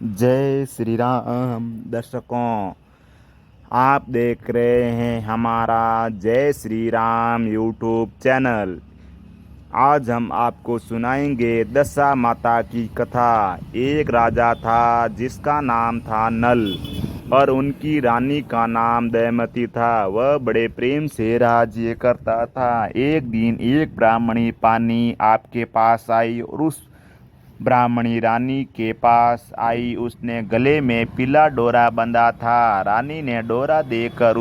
जय श्री राम। दर्शकों, आप देख रहे हैं हमारा जय श्री राम यूट्यूब चैनल। आज हम आपको सुनाएंगे दशा माता की कथा। एक राजा था जिसका नाम था नल और उनकी रानी का नाम दमयंती था। वह बड़े प्रेम से राज्य करता था। एक दिन एक ब्राह्मणी पानी आपके पास आई और उस ब्राह्मणी रानी के पास आई। उसने गले में पीला डोरा बंधा था। रानी ने डोरा देकर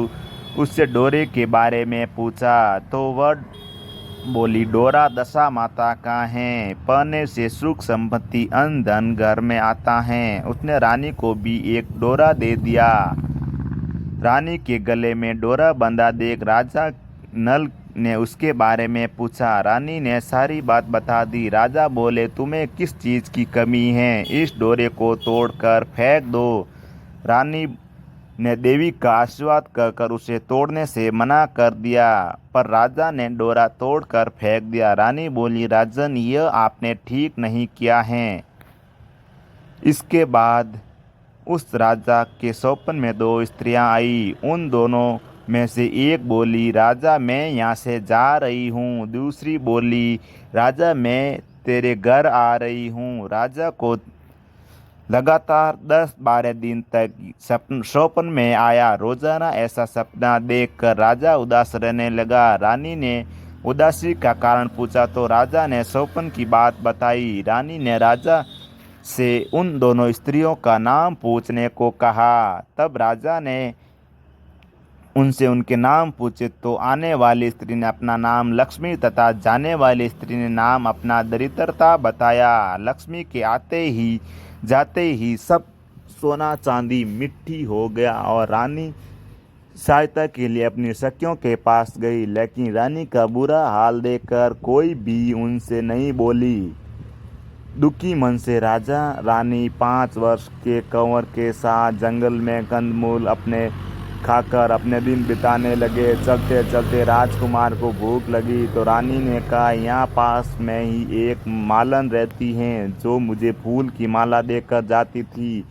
उससे डोरे के बारे में पूछा तो वह बोली, डोरा दशा माता का है, पहनने से सुख संपत्ति अन्न धन घर में आता है। उसने रानी को भी एक डोरा दे दिया। रानी के गले में डोरा बंधा देख राजा नल ने उसके बारे में पूछा। रानी ने सारी बात बता दी। राजा बोले, तुम्हें किस चीज़ की कमी है? इस डोरे को तोड़कर फेंक दो। रानी ने देवी का आशीर्वाद कर उसे तोड़ने से मना कर दिया, पर राजा ने डोरा तोड़कर फेंक दिया। रानी बोली, राजन, यह आपने ठीक नहीं किया है। इसके बाद उस राजा के स्वप्न में दो स्त्रियां आई। उन दोनों में से एक बोली, राजा, मैं यहाँ से जा रही हूँ। दूसरी बोली, राजा, मैं तेरे घर आ रही हूँ। राजा को लगातार 10-12 दिन तक स्वप्न में आया। रोजाना ऐसा सपना देखकर राजा उदास रहने लगा। रानी ने उदासी का कारण पूछा तो राजा ने स्वप्न की बात बताई। रानी ने राजा से उन दोनों स्त्रियों का नाम पूछने को कहा। तब राजा ने उनसे उनके नाम पूछे तो आने वाली स्त्री ने अपना नाम लक्ष्मी तथा जाने वाली स्त्री ने नाम अपना दरिद्रता बताया। लक्ष्मी के आते ही जाते ही सब सोना चांदी मिट्टी हो गया और रानी सहायता के लिए अपनी सखियों के पास गई, लेकिन रानी का बुरा हाल देखकर कोई भी उनसे नहीं बोली। दुखी मन से राजा रानी 5 वर्ष के कंवर के साथ जंगल में कंदमूल अपने खाकर अपने दिन बिताने लगे। चलते चलते राजकुमार को भूख लगी तो रानी ने कहा, यहाँ पास में ही एक मालन रहती है जो मुझे फूल की माला देकर जाती थी,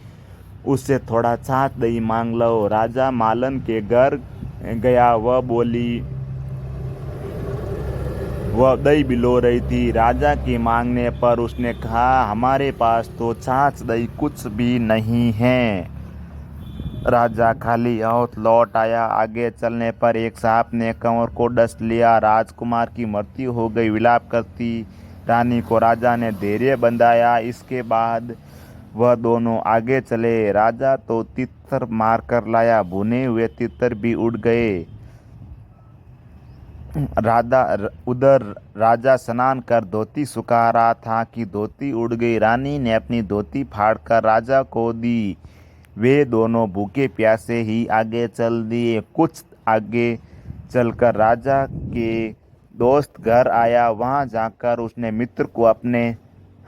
उससे थोड़ा छाछ दही मांग लो। राजा मालन के घर गया। वह दही बिलो रही थी। राजा के मांगने पर उसने कहा, हमारे पास तो छाछ दही कुछ भी नहीं है। राजा खाली हाथ लौट आया। आगे चलने पर एक सांप ने कंवर को डस लिया। राजकुमार की मृत्यु हो गई। विलाप करती रानी को राजा ने धैर्य बंधाया। इसके बाद वह दोनों आगे चले। राजा तो तितर मार कर लाया, भुने हुए तितर भी उड़ गए। उधर राजा स्नान कर धोती सुखा रहा था कि धोती उड़ गई। रानी ने अपनी धोती फाड़कर राजा को दी। वे दोनों भूखे प्यासे ही आगे चल दिए। कुछ आगे चलकर राजा के दोस्त घर आया। वहां जाकर उसने मित्र को अपने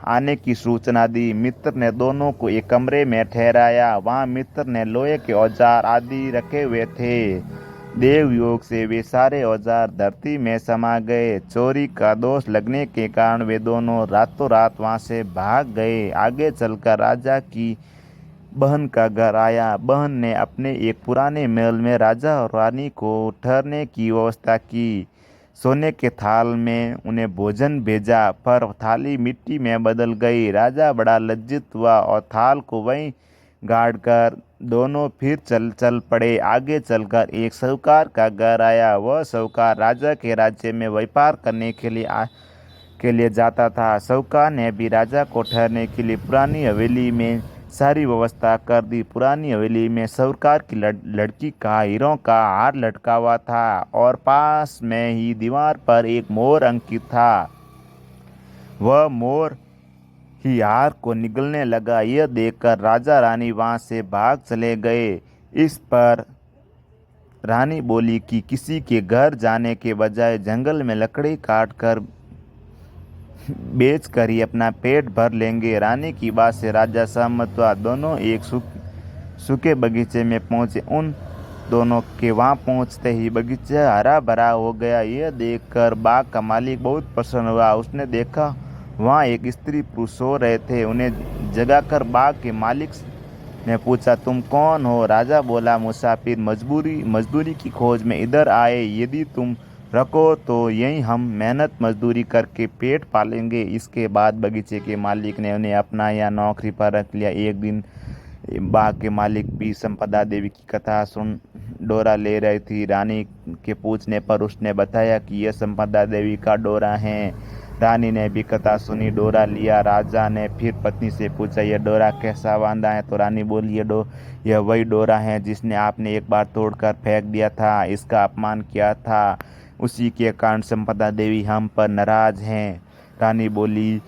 आने की सूचना दी। मित्र ने दोनों को एक कमरे में ठहराया। वहां मित्र ने लोहे के औजार आदि रखे हुए थे। देव योग से वे सारे औजार धरती में समा गए। चोरी का दोष लगने के कारण वे दोनों रातों रात वहां से भाग गए। आगे चलकर राजा की बहन का घर आया। बहन ने अपने एक पुराने महल में राजा और रानी को ठहरने की व्यवस्था की। सोने के थाल में उन्हें भोजन भेजा, पर थाली मिट्टी में बदल गई। राजा बड़ा लज्जित हुआ और थाल को वहीं गाड़ कर दोनों फिर चल पड़े। आगे चलकर एक साहूकार का घर आया। वह साहूकार राजा के राज्य में व्यापार करने के लिए जाता था। साहूकार ने भी राजा को ठहरने के लिए पुरानी हवेली में सारी व्यवस्था कर दी। पुरानी हवेली में साहूकार की लड़की का हीरों का हार लटका हुआ था और पास में ही दीवार पर एक मोर अंकित था। वह मोर ही हार को निगलने लगा। यह देखकर राजा रानी वहां से भाग चले गए। इस पर रानी बोली कि किसी के घर जाने के बजाय जंगल में लकड़ी काट कर बेच कर ही अपना पेट भर लेंगे। रानी की बात से राजा सहमत हुआ। दोनों एक सूखे बगीचे में पहुंचे। उन दोनों के वहां पहुंचते ही बगीचा हरा भरा हो गया। यह देखकर बाग का मालिक बहुत प्रसन्न हुआ। उसने देखा वहां एक स्त्री पुरुष सो रहे थे। उन्हें जगाकर बाग के मालिक ने पूछा, तुम कौन हो? राजा बोला, मुसाफिर मजदूरी की खोज में इधर आए। यदि तुम रखो तो यहीं हम मेहनत मजदूरी करके पेट पालेंगे। इसके बाद बगीचे के मालिक ने उन्हें अपना या नौकरी पर रख लिया। एक दिन बाग के मालिक भी संपदा देवी की कथा सुन डोरा ले रही थी। रानी के पूछने पर उसने बताया कि यह संपदा देवी का डोरा है। रानी ने भी कथा सुनी, डोरा लिया। राजा ने फिर पत्नी से पूछा, यह डोरा कैसा बांधा है? तो रानी बोली, यह वही डोरा है जिसने आपने एक बार तोड़कर फेंक दिया था, इसका अपमान किया था। उसी के कारण संपदा देवी हम पर नाराज हैं। रानी बोली,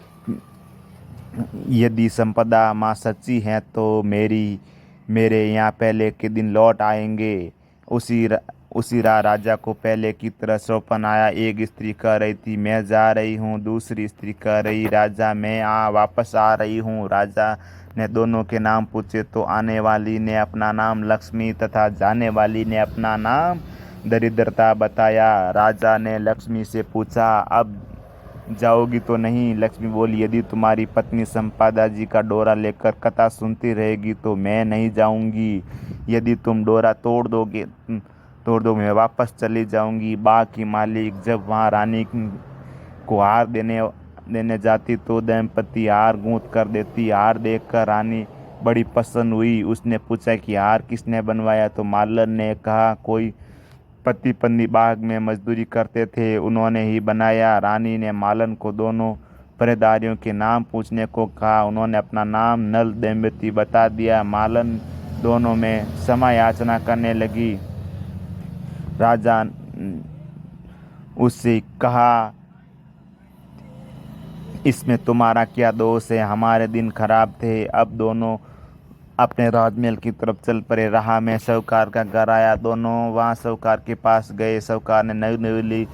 यदि संपदा माँ सच्ची हैं तो मेरे यहाँ पहले के दिन लौट आएंगे। उसी राह राजा को पहले की तरह सौंपन आया। एक स्त्री कह रही थी, मैं जा रही हूँ। दूसरी स्त्री कह रही, राजा मैं वापस आ रही हूँ। राजा ने दोनों के नाम पूछे तो आने वाली ने अपना नाम लक्ष्मी तथा जाने वाली ने अपना नाम दरिद्रता बताया। राजा ने लक्ष्मी से पूछा, अब जाओगी तो नहीं? लक्ष्मी बोली, यदि तुम्हारी पत्नी संपदा जी का डोरा लेकर कथा सुनती रहेगी तो मैं नहीं जाऊंगी। यदि तुम डोरा तोड़ दो मैं वापस चली जाऊंगी। बाग की मालिक जब वहाँ रानी को हार देने जाती तो दंपति हार गूंथ कर देती। हार देखकर रानी बड़ी प्रसन्न हुई। उसने पूछा कि हार किसने बनवाया? तो मालन ने कहा, कोई पति पत्नी बाग में मजदूरी करते थे, उन्होंने ही बनाया। रानी ने मालन को दोनों पहरेदारियों के नाम पूछने को कहा। उन्होंने अपना नाम नल दंपति बता दिया। मालन दोनों में क्षमा याचना करने लगी। राजा उससे कहा, इसमें तुम्हारा क्या दोष है? हमारे दिन खराब थे। अब दोनों अपने राजमहल की तरफ चल पड़े। राह में साहूकार का घर आया। दोनों वहां साहूकार के पास गए। साहूकार ने नई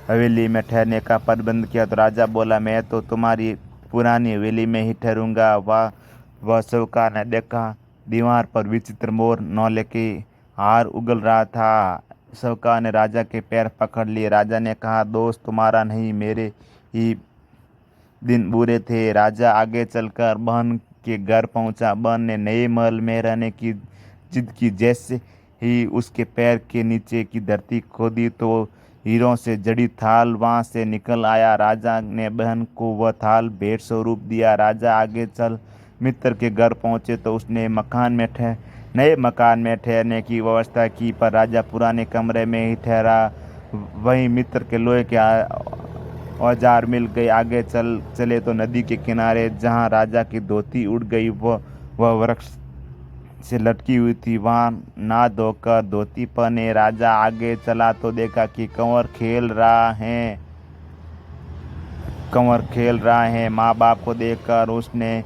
हवेली में ठहरने का प्रबंध किया। तो राजा बोला, मैं तो तुम्हारी पुरानी हवेली में ही ठहरूंगा। वह साहूकार ने देखा, दीवार पर विचित्र मोर नौले के हार उगल रहा था। साहूकार ने राजा के पैर पकड़ लिए। राजा ने कहा, दोस्त तुम्हारा नहीं, मेरे ही दिन बुरे थे। राजा आगे चलकर बहन के घर पहुंचा। बहन ने नए महल में रहने की जिद की। जैसे ही उसके पैर के नीचे की धरती खोदी तो हीरों से जड़ी थाल वहां से निकल आया। राजा ने बहन को वह थाल भेंट स्वरूप दिया। राजा आगे चल मित्र के घर पहुंचे तो उसने नए मकान में ठहरने की व्यवस्था की, पर राजा पुराने कमरे में ही ठहरा। वहीं मित्र के लोहे के औजार मिल गए। आगे चले तो नदी के किनारे जहाँ राजा की धोती उड़ गई वह वृक्ष से लटकी हुई थी। वहाँ ना धोकर धोती पहने राजा आगे चला तो देखा कि कंवर खेल रहा है। माँ बाप को देखकर उसने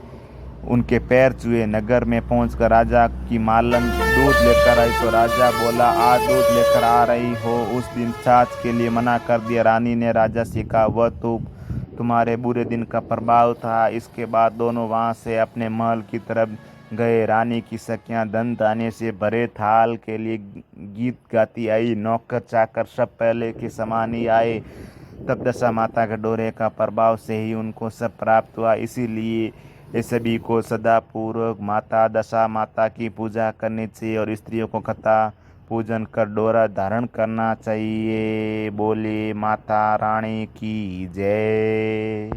उनके पैर छुए। नगर में पहुंचकर राजा की मालन दूध लेकर आई तो राजा बोला, आज दूध लेकर आ रही हो? उस दिन छाछ के लिए मना कर दिया। रानी ने राजा से कहा, वह तो तुम्हारे बुरे दिन का प्रभाव था। इसके बाद दोनों वहां से अपने महल की तरफ गए। रानी की सखियां धन धान्य से भरे थाल के लिए गीत गाती आई। नौकर चाकर सब पहले के समान ही आए। तब दशा माता के डोरे का प्रभाव से ही उनको सब प्राप्त हुआ। इसीलिए ये सभी को सदा पूर्वक माता दशा माता की पूजा करनी चाहिए और स्त्रियों को कथा पूजन कर डोरा धारण करना चाहिए। बोले माता रानी की जय।